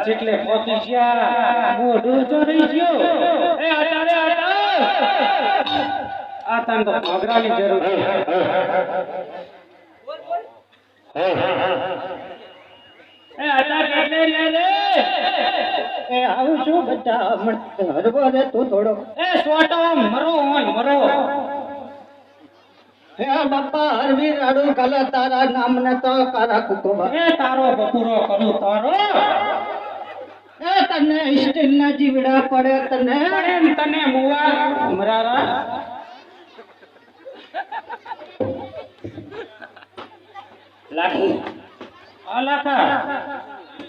જેટલે પોકી ગયા મોઢું ચોરી ગયો એ અટારે આ તન તો ભગરાની જરૂર છે એ અટાર એટલે લે એ આવું છું બેટા હરવો રે તું થોડો એ સોટો મરો હોય મરો હે બાપા હરવી રાડુ કલ તારા નામ ને તો કારા કુકવા એ તારો બકુરો કરું તારો એ તને સ્ટીલ ના જીવડા પડે તને પડે ને તને મુવા મરારા લાખી આ લાખા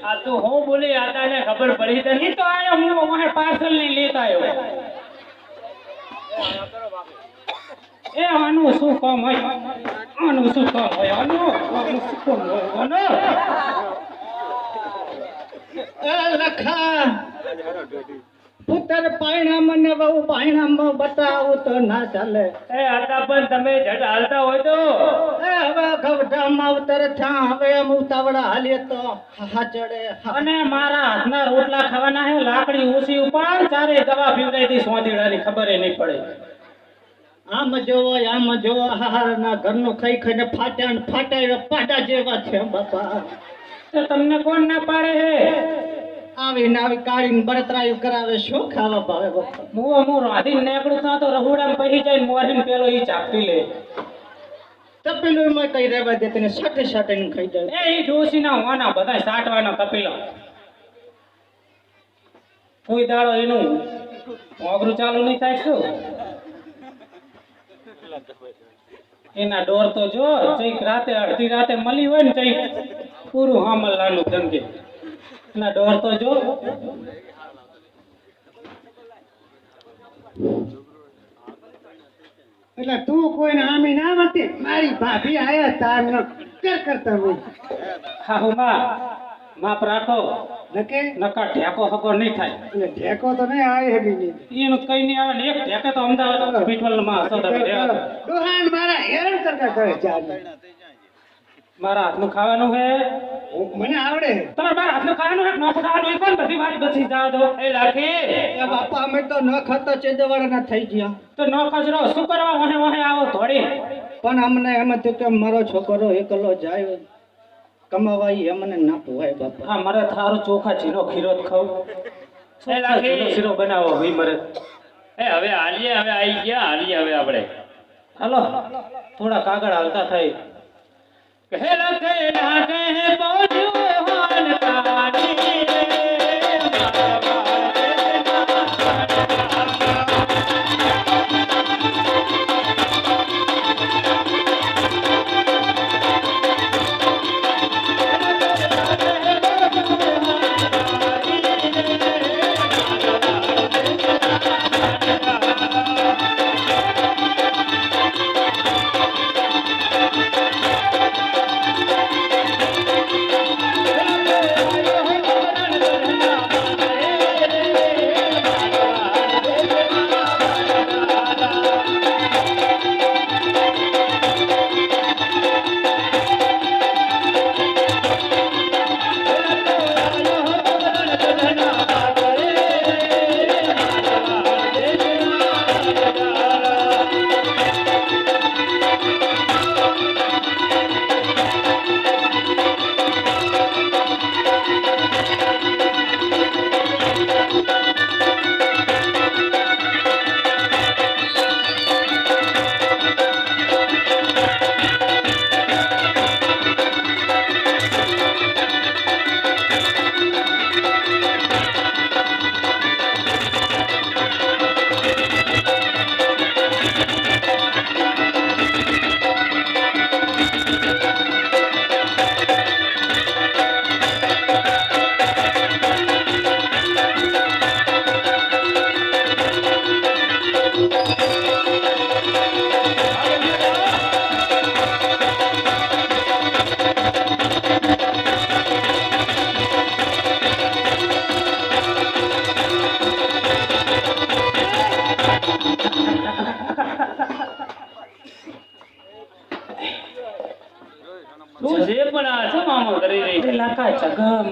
આ તો હો બોલી આતાને ખબર પડી તો નહીં તો આયો હું વહે પાર્સલ નહીં લેતા આવ્યો એ આનું શું કામ હોય આનું શું કામ હોય આનું શું કામ હોય આનો એ લખા પુત્ર પાયણા મને બહુ પાયણામાં બતાવું તો ના ચાલે એ આતા પણ તમે જટ હાલતા હોય તો એ હવે ગવઢામાં ઉતર થા હવે એમ ઉતાવળા હાલીએ તો હા ચડે અને મારા હાથના રોટલા ખાવાના હે લાકડી ઓછી ઉપાડ ચારે દવા પીવડાઈ દી સોંદીડાની ખબર એ નહીં પડે આમ જોવો હારના ઘરનું ખાઈ ખાઈને ફાટ્યા પાટા જેવા છે બાપા તો તમને કોણ ના પાડે હે આવીને આવી કાઢીને બળતરાયું કરાવે શું ખાવા ભાવે બાપા હું રાધીને નીકળું ત્યાં તો રहुડામાં પહી જઈને મોરીને પેલો ઈ ચાપટી લે તપેલું માં કઈ રહેવા દે તને સટે સટે ને ખાઈ જાય એ ઈ ડોસીના હોના બધા સાટવાના તપેલા કોઈ દાડો એનું મોગરું ચાલુ નહીં થાય શું એના ડોર તો જો ચઈક રાતે અડધી રાતે મળી હોય ને ચઈક પૂરું હામલ લાનું ધનકે એના ડોર તો જો એટલે તું કોઈને આમી ના હતી મારી ભાભી આયા તાર ન કરતા હોય હા હું માપ રાખો નકે નકા ઢેકો હકો નહીં થાય એટલે ઢેકો તો નહીં આવે હેડી નહીં એનું કઈ નહીં આવે ને એક ઢેકે તો અમદાવાદ હોસ્પિટલમાં હશો તમે ડોહાન મારા હેરાન કરતા કરે ચાર મારા હાથનું ખાવાનું હે મને આવડે તમારે મારા હાથનું ખાવાનું હે નોખું ખાવાનું હોય કોણ બધી મારી બચી જાવ દો એ લાખી એ બાપા અમે તો ન ખાતા ચેદવાળા ના થઈ ગયા તો નો કચરો શું કરવા વહે વહે આવો થોડી પણ અમને એમ હતું કે મારો છોકરો એકલો જાય કમાવા ઈ અમને ના પોવાય બાપા હા મારે થારું ચોખા જીનો ખીરો જ ખાવ એ લાખી શીરો બનાવો ભઈ મરે એ હવે હાલીએ હવે આવી ગયા હાલીએ હવે આપણે હાલો થોડા કાગળ હાલતા થઈ કહે લખે લાગે પહોંચ્યું હાલ તારી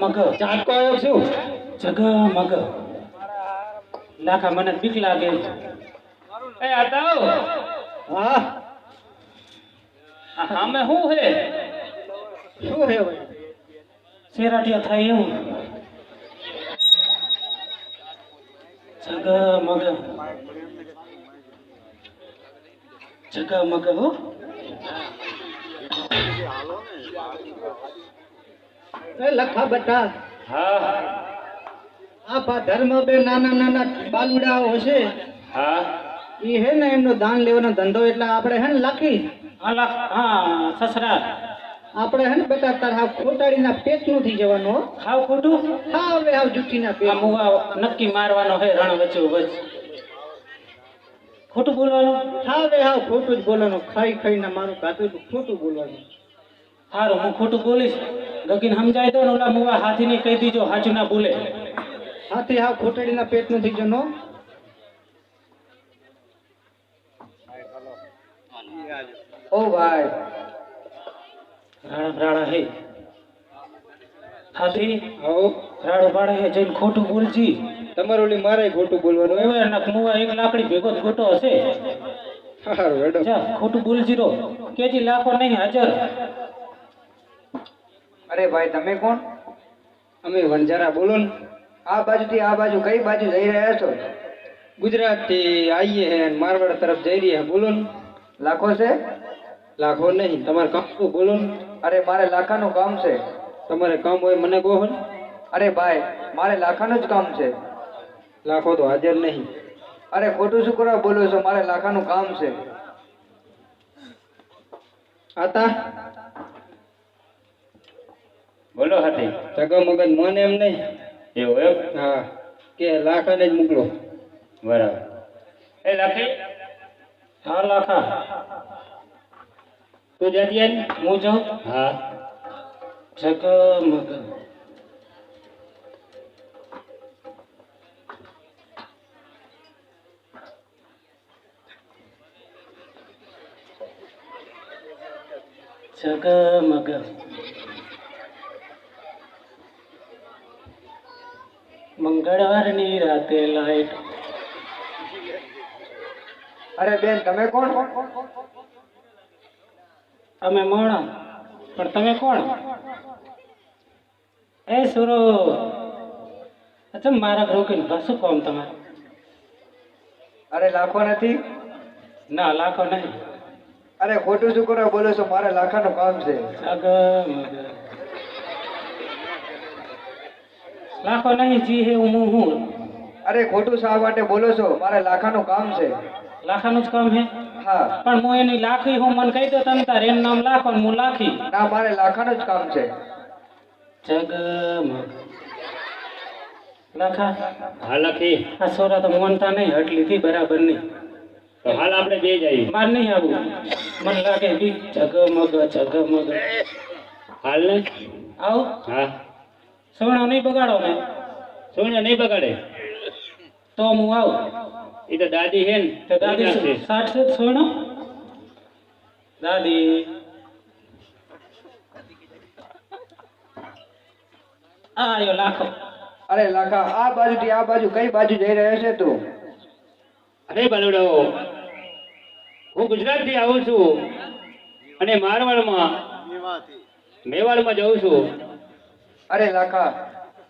જગમગ ચાટકો આવ્યો છું જગમગ લાખા મને બીક લાગે એ આતાઓ હા આમે શું હે શું હે ભાઈ શેરાટિયા થાય એવું જગમગ જગમગ હો એ લખા બટા હા આ ધર્મ બે નાના નાના બાલુડાઓ હશે હા ઈ હે ને એમનો દાન લેવાનો ધંધો એટલે આપણે હે ને લખી હા સસરા આપણે હે ને બેટા તાર હાવ ખોટાડીના પેટ નથી જવાનું હો. ખાવ ખોટું હાવ રે હાવ જુઠ્ઠીના આ પેટ મુવા નક્કી મારવાનો હે રણ વચ્ચે વચ ખોટું બોલવાનું હાવ રે હાવ ખોટું જ બોલવાનું ખાઈ ખાઈને મારું કાતું તો ખોટું બોલવાનું સારું હું ખોટું બોલીશ ગગીને સમજાય દો ને ઓલા મુવા હાથીને કહી દીજો હાચું ના બોલે હાથી હાવ ખોટાડીના પેટ નથી જનો ઓ ભાઈ રાણા રાણા હે હાથી આવો રાડો પાડે હે જઈને ખોટું બોલજી તમારે ઓલી મારે ખોટું બોલવાનું હવે નક મુવા એક લાકડી ભેગો જ ગોટો હશે હારું હેડો જા ખોટું બોલજી રો કેજી લાખો નહીં હાજર અરે ભાઈ તમે કોણ? અમે વંજારા બોલો ને આ બાજુથી આ બાજુ કઈ બાજુ જઈ રહ્યા છો? ગુજરાત થી આવીએ હે ને મારવાડ તરફ જઈ રહ્યા હે બોલો ને લાખો છે? લાખો નહીં તમારે કામ શું બોલો ને અરે મારે લાખાનું કામ છે. તમારે કામ હોય મને કહો ને અરે ભાઈ મારે લાખાનું જ કામ છે. લાખો તો હાજર નહીં અરે ખોટું શું કરવા બોલો છો? મારે લાખાનું કામ છે. આતા બોલો હાથી જગા મગજ મને એમ નહીં એવું એમ હા કે લાખાને જ મોકલો બરાબર એ લાખી હા લાખા તું જતી આય ને? હું જાઉં હા જગમગ જગમગ મંગળવારની રાતે લાઈટ અરે બેન તમે કોણ? અમે મોણા પણ તમે કોણ? એ સુરો અચ્છા મારા રોકીને શું કોમ તમારે? અરે લાખો નથી? ના લાખો નહીં અરે ખોટું શું કરવા બોલો છો? મારે લાખાનું કામ છે. જગમગ લાખો નહીં જી હે હું અરે ખોટું શા માટે બોલો છો? મારે લાખાનું કામ છે. લાખાનું જ કામ હે હા પણ હું એની લાખી હું મને કહી દો તમે તાર એનું નામ લાખો ને હું લાખી ના મારે લાખાનું જ કામ છે. જગમગ લાખા હા લખી આ છોરા તો મોનતા નહીં હટ લીધી બરાબર નહીં તો હાલ આપણે બે જઈએ માર નહીં આવું મને લાગે બી જગમગ જગમગ હાલ ને આવો હા સોના નહીં બગાડો ને શું ને નહીં બગાડે તો હું આવું એ તો દાદી હે ને તો દાદી છે. 60 છે સોનો દાદી આયો લાખો અરે લાખા આ બાજુથી આ બાજુ કઈ બાજુ જઈ રહ્યો છે તું? અરે બાલુડો હું ગુજરાતથી આવું છું અને મારવાડમાં મેવાડમાં જઉં છું. અરે લાખા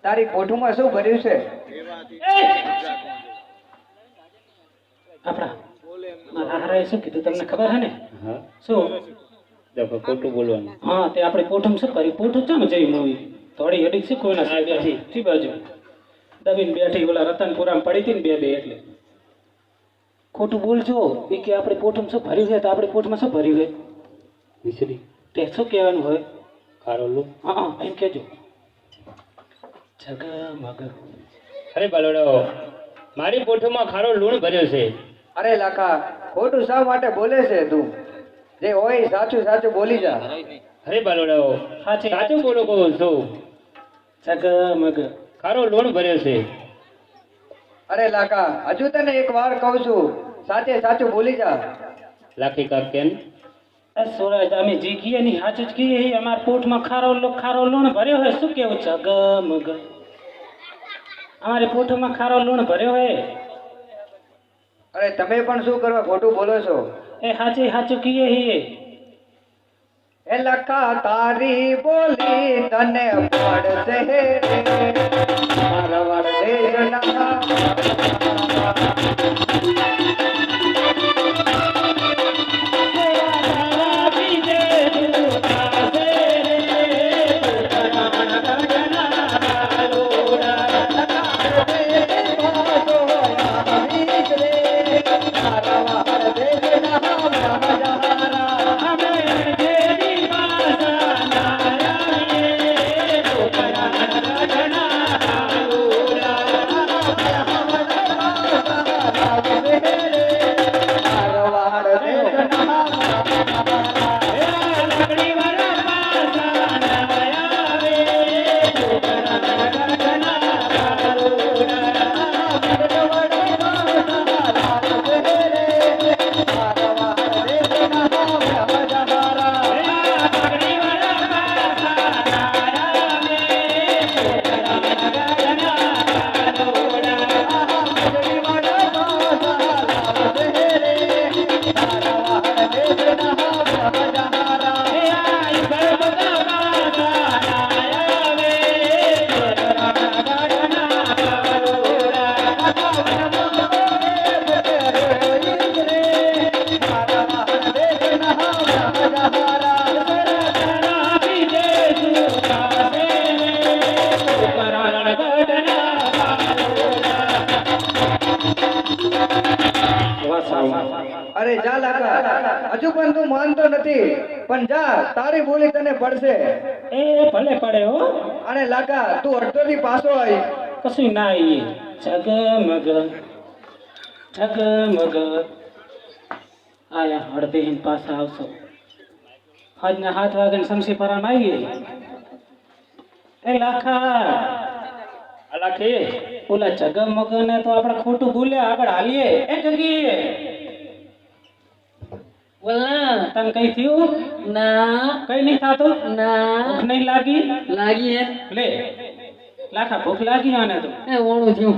તારી કોઠુમાં શું ભર્યું છે? આપણા મારા હારાએ શું કીધું તમને ખબર હે ને હા શું દેખો ખોટું બોલવાનું હા તે આપણે પોઠમ શું કર્યું પોઠું ચામ જઈ મૂવી થોડી અડીક છે કોઈના હા, બેઠી. ઠી બાજુ દબીને બેઠી ઓલા રતનપુરામાં પડી હતી ને બે એટલે ખોટું બોલજો એ કે આપણે પોઠમ શું ભર્યું છે તો આપણે પોઠમાં શું ભર્યું છે મિશ્રી તે શું કહેવાનું હોય ખારો લો હા હા એમ કહેજો જગમગ અરે બાલુડો મારી પોઠોમાં ખારો લૂણ ભર્યો છે. અરે લાખા ખોટું શા માટે બોલે છે તું? જે હોય સાચું સાચું બોલી જા. અરે બાલુડો સાચી સાચું બોલો કહું છું જગમગ ખારો લૂણ ભર્યો છે. અરે લાખા હજુ તને એક વાર કહું છું સાચે સાચું બોલી જા. લાખી કાક કેન સુરજ અમે જી કીએ ની હાચું જ કીએ હી અમાર પોઠમાં ખારો લૂણ ભર્યો હોય શું કેવું છે ગમગ અમારી પોઠમાં ખારો લૂણ ભર્યો હોય અરે તમે પણ શું કરવા ખોટું બોલો છો? એ હાચું કીએ હી એ લખા તારી બોલી તને પડશે રે મારવાડ દેશના અરે જા લાકા હજુ પણ તું માનતો નથી પણ જા તારી બોલી તને પડશે એ ભલે પડે હો અને લાકા તું અડધોથી પાછો આવી કશું ના ઈ જગમગ આયા અડધે હિન પાછા આવશો આજના 7 વાગે સમસી પરામાં આવીએ એ લાખા અલાખી ઓલા જગમગ ને તો આપણે ખોટું બોલ્યા આગળ હાલીએ એ જગી બોલના તને કઈ થયું ના કઈ નહીં થાતું ના ભૂખ નહીં લાગી હે લે લાખા ભૂખ લાગી આને તો એ ઓણું થયું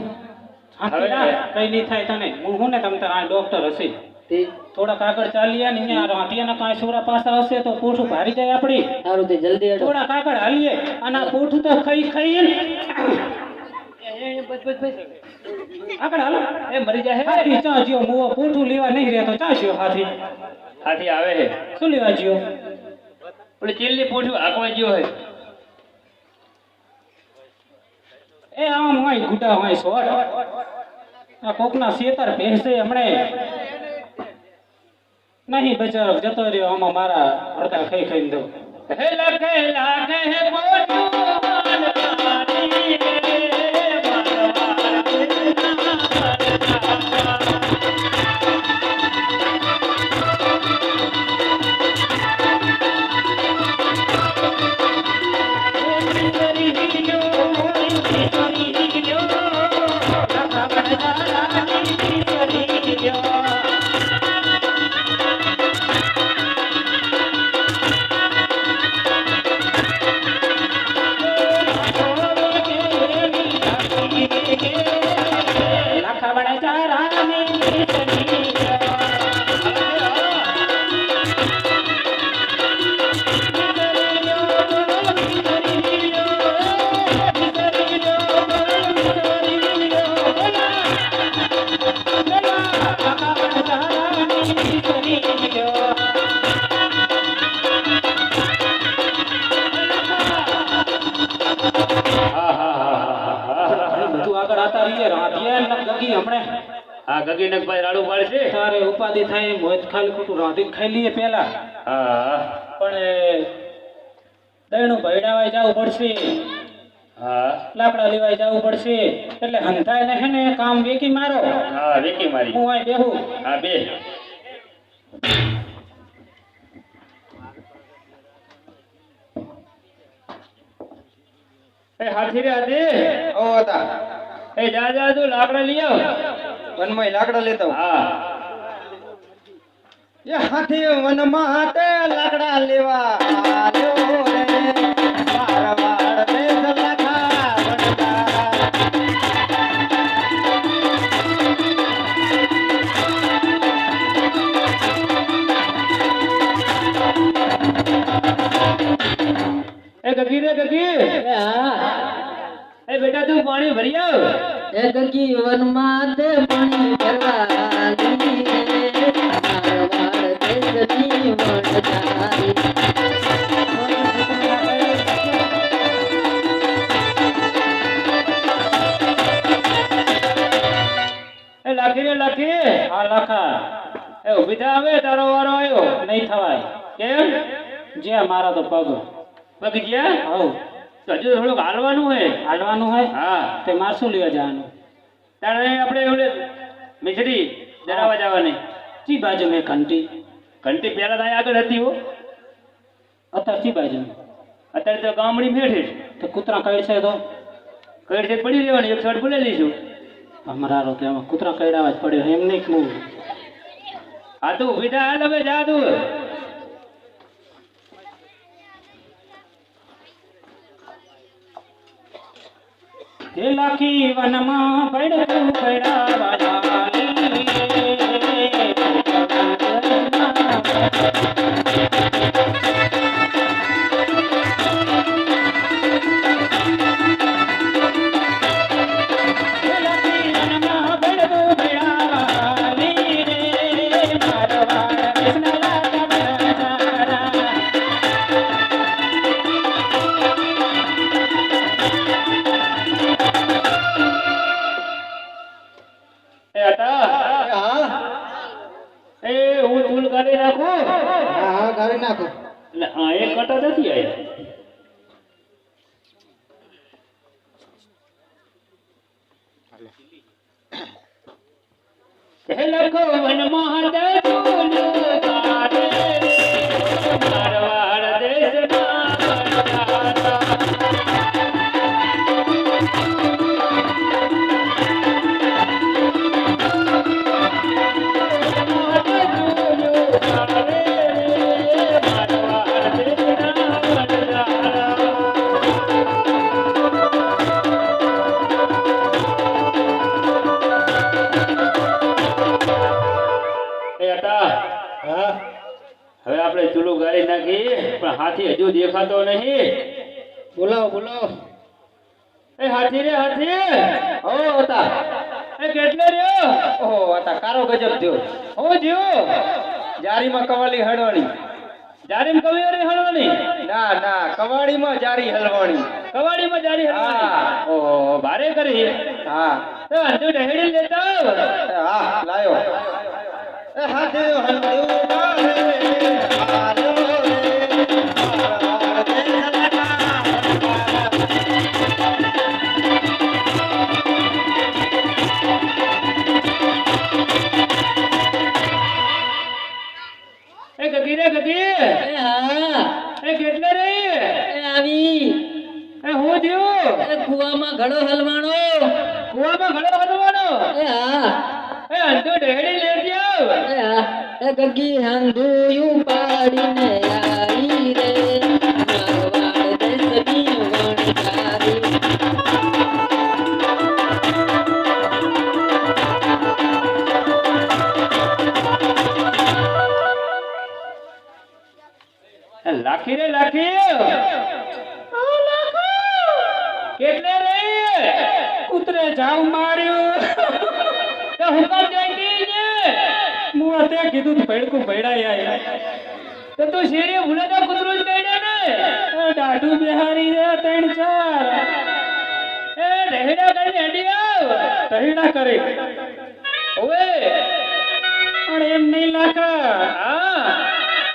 હવે કઈ નહીં થાય તને હું ને તમ તાર ડોક્ટર હશે થોડાક આગળ ચાલીએ ને અહીંયા રાંટિયાના કાંઈ છોરા પાછા હશે તો પોઠું ભારી જાય આપણી સારું તે જલ્દી થોડાક આગળ હાલીએ અને આ પોઠું તો ખાઈ ને આગળ હાલો એ મરી જાય હાથી ચા જ્યો મુઓ પોઠું લેવા નહીં રહેતો ચા જ્યો હાથી આવે હે શું લેવા જ્યો પેલી ચીલની પોઠું આકવા જ્યો હે એ આમ હોય ગુડા હોય સોટ આ કોકના શેતર ભેંસે હમણે નહીં બચારો જતો રહ્યો આમાં મારા અડધા ખાઈને દો હે લાગે હે પોઠું માનવાની રે ગગી નકભાઈ રાડુ પાડશે તારે ઉપાધિ થાય મોજ ખાલી ખોટું રાંધીને ખાઈ લઈએ પેલા હા પણ દયણું ભૈડાવાય જવું પડશે હા લાકડા લેવાય જવું પડશે એટલે હંધાય ને હે ને કામ વેકી મારો હા વેકી મારી હું અહીં બેહું હા બે એ હાથી રે હાથી ઓ હતા એ જા તું લાકડા લઈ આવ વનમાં લાકડા લેતા હા એ હાથી વનમાં તે લાકડા લેવા આવ્યો રે મારવાડ દેશ લખા વનતા. એ ગગી રે ગગી, એ બેટા તું પાણી ભરી આવ. એ ગગી વનમાં તે પાણી ભરવા લીધી રે મારવાડ દેશની વણજારી. એ લાખી રે લાખી, આ લખા એ ઊભી થા, હવે તારો વારો આવ્યો. નહીં થવાય. કેમ? જ્યાં મારા તો પગ પગ ગયા? હવ તો હજુ થોડુંક હાલવાનું હે. હાલવાનું હોય હા, તે મારશું લેવા જવાનું. તારે આપણે ઓલે મિસરી દરાવા જવાની. ચી બાજુ મેં ઘંટી ઘંટી પહેલા તો આગળ હતી હો, અત્યારે ચી બાજુ અત્યારે તો ગામડી બેઠી તો કૂતરા કઈ તો કઈ છે પડી રહેવાની. એક શર્ટ બોલે લઈશું. અમારા તેમાં કૂતરા કઈડાવા જ પડ્યો એમ નહીં હું હા તું ઊભી થા, હાલ હવે જા તું. હે લાખી વનમાં પડતું પડાવા એ હતા, હા એ હું ચૂલ કાઢી નાખું. હા ગાડી નાખો. એટલે આ એક કટા નથી આવ્યા. હે લખો વનમાં તે ચૂલ કાઢે રે, મારવાડ દેશના વનજારા. હા હવે આપણે ચૂલું ગાળી નાખી, પણ હાથી હજુ દેખાતો નહીં. બોલાવો બોલાવો. એ હાથી રે હાથી, ઓ હતા એ કેટલે રહ્યો? ઓહો હતા કારો ગજબ થયો. હું જ્યો જારીમાં કવાલી હળવાણી. જારીમ કવિયરી હળવાની, ના ના કવાડીમાં જારી હલવાણી. કવાડીમાં જારી હળવાની. હા. ઓહો, ભારે કરી. હા તો અંધુ ઢહેડી લેતા આવ. હા લાયો. એ હાથી હલવું મારે હાલો રે મારવાડ દેશ લખા વનતા. એ ગગી રે ગગી, એ હા, એ કેટલે રહી? એ આવી. એ હું જ્યો એ કુવામાં ઘડો હલવાણો. કુવામાં ઘડો હલવાનો. એ હા, એ અંધુ ઢહેડી લેતી આવ. એ હા, એ ગગી હંધુયું પાડીને આવી રે મારવાડ દેશની વણજારી. એ લાખી રે લાખી, કેટલે રહી? કૂતરે જાવ માર્યું તો હુકમ જઈ ને. હું તે કીધું ભેડકું ભેડાઈ આય તો તું શેરીએ ભૂલે તો કૂતરું જ કહીને ને. એ દાઢું બિહારી છે 3-4 એ રહેડા કરીને હેડી આવ. તહીડા કરે ઓવે, પણ એમ નહીં લાખા હા.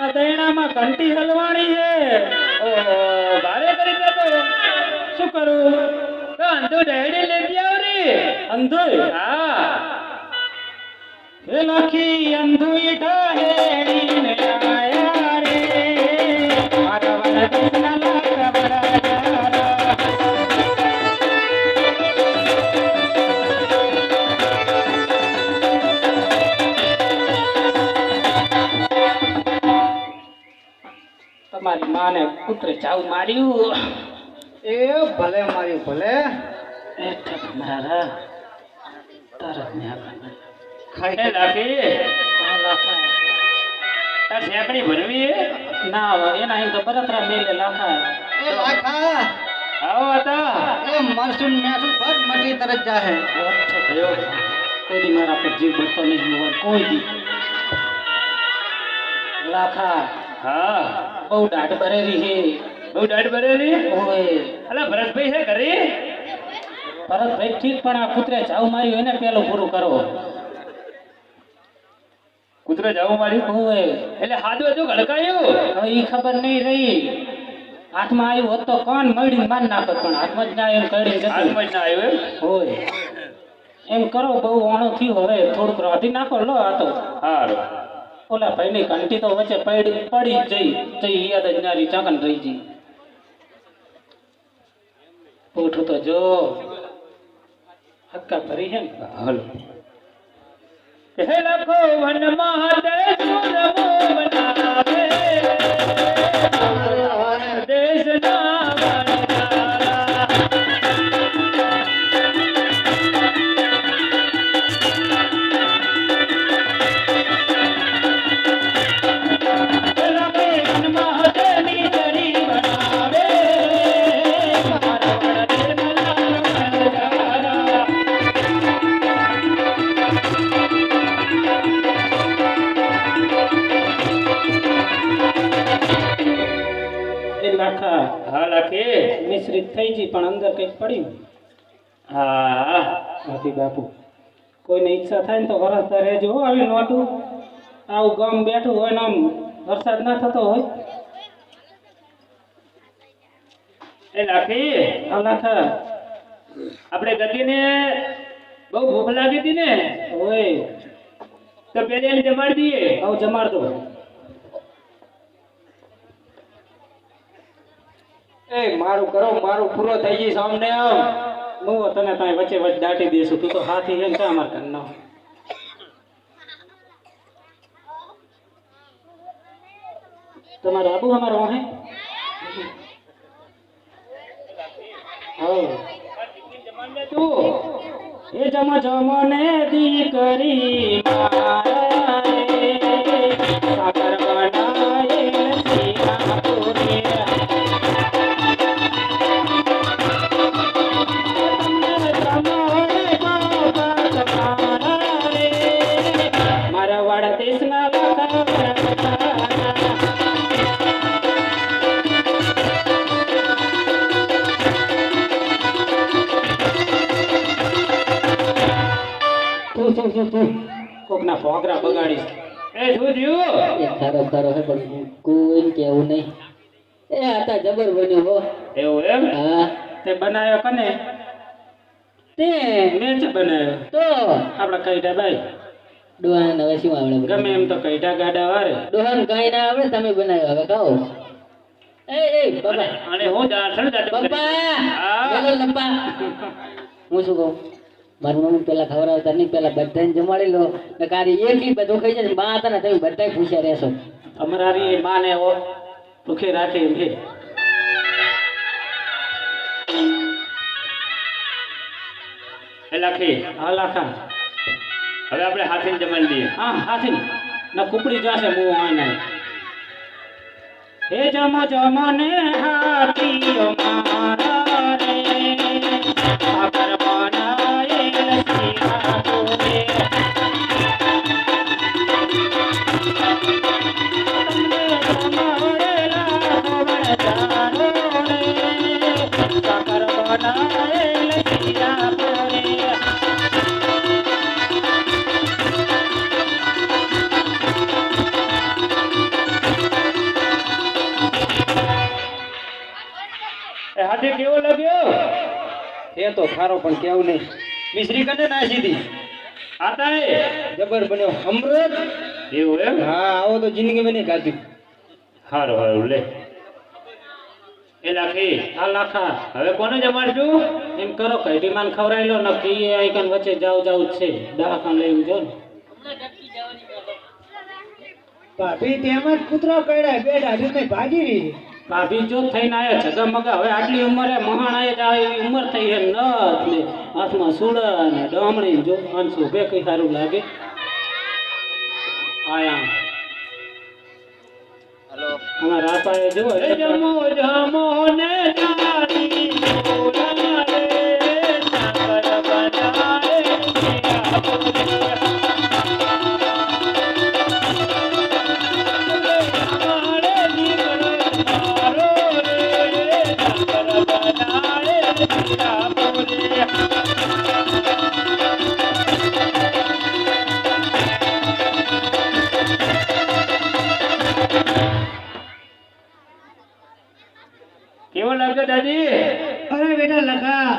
આ દૈણામાં ઘંટી હલવાણી છે. ઓહો, ભારે કરી દે તો. શું કરું? તો અંધુ ઢહેડી લેતી આવ રે. અંધોય હા, હે લાખી અંધુઈ ઢહેડીને આયા રે મારવાડ દેશના લાખા વનજારા. તમારી માને પુત્રે ચાવ માર્યું એ ભલે મારી ભલે એ ઠક મારા તરત ને આગળ ખાઈ એ લાખી આ લાખા તાર ઝેકડી ભરવી હે? ના એના અહીં તો બરતરા મેલે લાખા એ લાખા આવો હતા એ મરસું મેઠું ભર મટી તરત જાહે કોઈ દી મારા પર જીવ બળતો નહીં મોહન કોઈ દી લાખા હા બહુ દાઢ ભરેલી હે બહુ દાઢ ભરેલી ઓય અલા ભરતભાઈ હે ઘરે ભરતભાઈ ઠીક પણ આ પુત્રે ચાવ માર્યું એને પેલું પૂરું કરો કૂતરો જાવું મારી ઓય એટલે હાદું હતું ગળકાયું હવે ઈ ખબર નહીં રહી હાથમાં આવ્યું હોત તો કોણ મળી માર નાખત પણ હાથમાં જ ના એમ કરી જતું હાથમાં જ ના આવ્યું એમ? હોય એમ કરો બહુ ઓણો થયું હવે થોડુંક રાધી નાખો લો આ તો હારું ઓલા ભાઈની ઘંટી તો વચ્ચે પડી જ જઈ યાદ જ નારી ચાકન રહી જઈ પોઠું તો જો હક્કા ભરી હે ને હાલો હે લખો વન મહાદે સુરમો બનાવે દેશ ના વનરારા હા લખી મિશ્રિત થઈ ગઈ પણ અંદર કંઈક પડ્યું હા હાથી બાપુ કોઈને ઈચ્છા થાય ને તો વરસતા રહેજો હો આવી નોટું આવું ગામ બેઠું હોય ને આમ વરસાદ ના થતો હોય એ લખી આ લાખા આપણે ગતિને બહુ ભૂખ લાગી હતી ને હોય તો પેલી એને જમાડી દઈએ આવું જમાડ દો એ મારું કરો મારું પૂરો થઈ ગઈ સામને આમ હું તને ત્યાં વચ્ચે વચ્ચે દાટી દઈશું તું તો હાથી એમ છે અમાર ઘરનો તમારો આબુ અમારો હે હા તું એ જમ જમને દીકરી મારા રે સાકર બનાયેલ સિયાપુરે મારા વાડા દેશના કોકના ભોગરા બગાડીશ એ શું થયું એ ખારો ખારો હે પણ કોઈ કેવું નહીં એ આતા જબર બન્યો હો એવું એમ હા તે બનાવ્યો કને તે મેં જ બનાવ્યો તો આપણા કઈટા બાઈ ડોહાને હવે શું આવડે ગમે એમ તો કઈટા ગાડા વારે ડોહાન કાંઈ ના આવડે તમે બનાવ્યો હવે ખાઓ એ બાબા અને હું દાંતણ દાંત બાપા હા. બોલો લંપા હું શું કહું મારી મમ્મી પેલા ખવડાવતા નહીં પેલા બધાને જમાડી લો ને કારી એકલી બધું ખાઈ જાય બા હતા ને તમે બધાય પૂછ્યા રહેશો અમારી માને ભૂખી રાખે એમ છે એ લખી હા લાખા હવે આપણે હાથીને જમાડી દઈએ હા હાથી ના કુપડી જશે મોં આને હે જમ ને હાથીઓ મારા રે સાકર બનાયેલ સિયાપુરે તમને જમાડેલા ખવડાવો રે સાકર બનાયેલ સિયાપુરે એ હાથી કેવો લાગ્યો એ તો ખારો પણ કેવું નહીં મિશ્રી કને નાસી હતી આતા એ જબર બન્યો અમૃત એવું એમ હા આવો તો જિંદગીમાં નહીં ખાધી હારું હારું લે એ લખી આ લાખા હવે કોને જમાડશું એમ કરો કઈડી માન ખવરાઈ લો ને કે આઈકન વચ્ચે જાવ જ છે દવાખાન લઈને જો ને ભાભી તેમ જ કૂતરો કડ્યા બે ઢાઢી ભાગી રહી છે. ભાભી જો થઈને આયા ઝગમગા હવે આટલી ઉંમરે મહાણાએ જ આવે એવી ઉંમર થઈ છે ન ને હાથમાં સુડા ને ડામણી જો અંશુ બે કઈ સારું લાગે આયા અમારા આપાએ જુઓ એ જમો જમો ને નાની મોરા રે સાગર બનાએ મીરા બોલે અમારે જીવન મારો રે સાગર બનાએ મીરા બોલે કેવો લાગે દાદી અરે બેટા લખા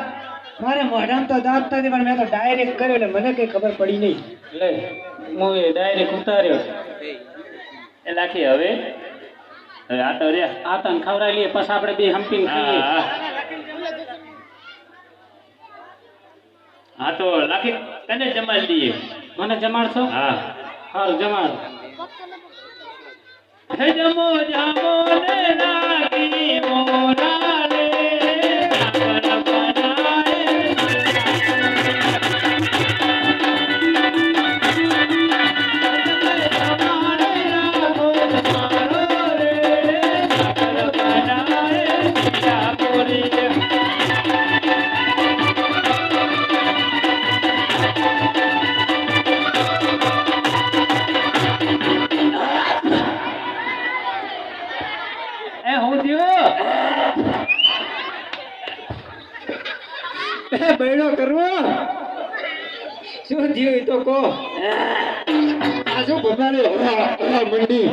મારે મોઢામાં તો દાંત નથી પણ મેં તો ડાયરેક્ટ કર્યો એટલે મને કઈ ખબર પડી નહીં. લે હું એ ડાયરેક્ટ ઉતાર્યો એ લાખી હવે હવે આ તો રહ્યા આ તને ખવડાવી લઈએ પછી આપણે બે હંપીને ખાઈએ હા હા તો લાખી તને જમાડી દઈએ મને જમાડશો હા હારું જમાડ હે જમો જામો ને નાગી મોરા રે સાગર બનાએ અમારે રાખો મારો રે સાગર બનાએ મીરા બોલે એ હું થયું બહેનો કરવો શું થયું એ તો કહો. આ શું ભમાડ્યો મંડી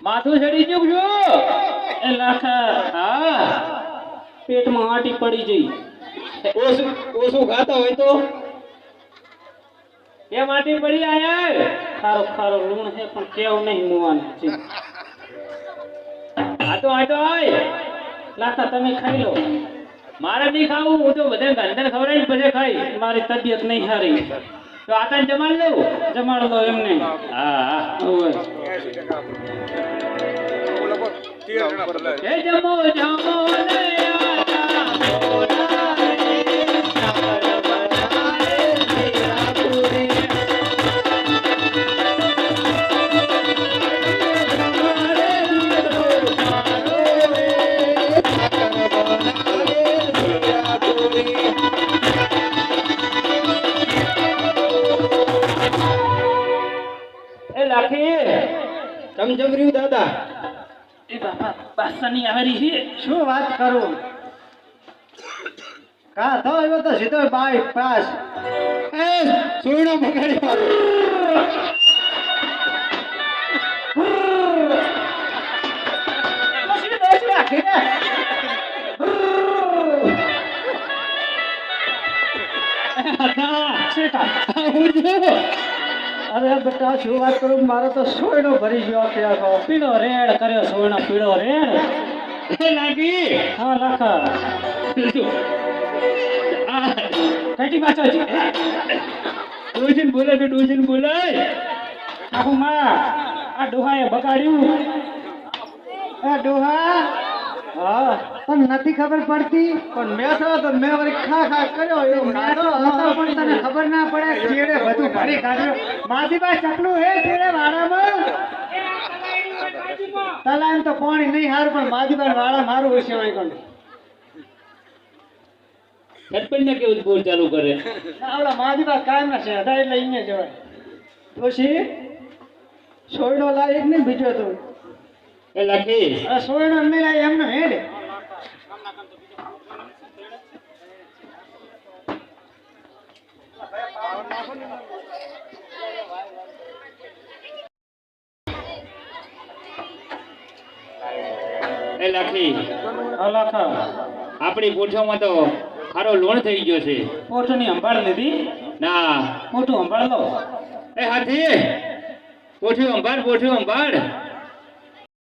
માથું ચડી ગયું છું એ લાખા હા પેટમાં આંટી પડી જઈ ઓછું ખાતા હોય તો એ માટી પડી આયા ખારો ખારો લૂણ છે પણ કેવું નહીં મુવાનું છે આ તો આય લાખા તમે ખાઈ લો મારે નહીં ખાવું હું તો બધા ગંધર ખવડાવીને પછી ખાઈ મારી તબિયત નહીં સારી તો આ તને જમાડ લઉં જમાડ લો એમને હા હા ઓય હે જમો જમો ને આજા મોરા રે સાગર બનાએ મીરા બોલે અમારે દીકરો મારો રે સાગર બનાએ મીરા બોલે એ લાખી ચમચમર્યું દાદા એ બાપા બાસાની આવેલી છે શું વાત કરું કા તો આવ્યો તો સીધો બાય પાસ એ સુરણો બગાડ્યો મશીન દોષ રાખી ને અરે બેટા શું વાત કરું મારો તો સોયનો ભરી ગયો આખો પીળો રેડ કર્યો સોનો પીળો રેડ એ લાગી હા લાખા કઈટી બાચાજી ડોસીન બોલે તો ડોસીન બોલાય આહુ માં આ ડોહાએ બગાડ્યું એ ડોહા હા પણ નથી ખબર પડતી પણ મેં તો મેં વળી ખા કર્યો એવો ખાધો હતો પણ તને ખબર ના પડે ચેડે બધું ભરી કાઢ્યું માધીબા ચકલું હે ચેડે વાડામાં તલામ તો પાણી નહીં હારું પણ માધીબા વાડા મારું હોય છે વાંઈ કોણ સરપંચ ને કેવું બોલ ચાલુ કરે આવડા માધીબા કાયમ ના છે હડા એટલે અહીંયા જવાય પછી સોયનો લાયક નહીં બીજો તો એ લાખી આ સોયનો નહીં લાય એમને હેડ એ લાખી હા લાખા આપણી પૂંછોમાં તો ખારો લોણ થઈ ગયો છે પોઠની સંભાળ લીધી ના પોઠું સંભાળ લો એ હાથી પોઠ્યું અંબાડ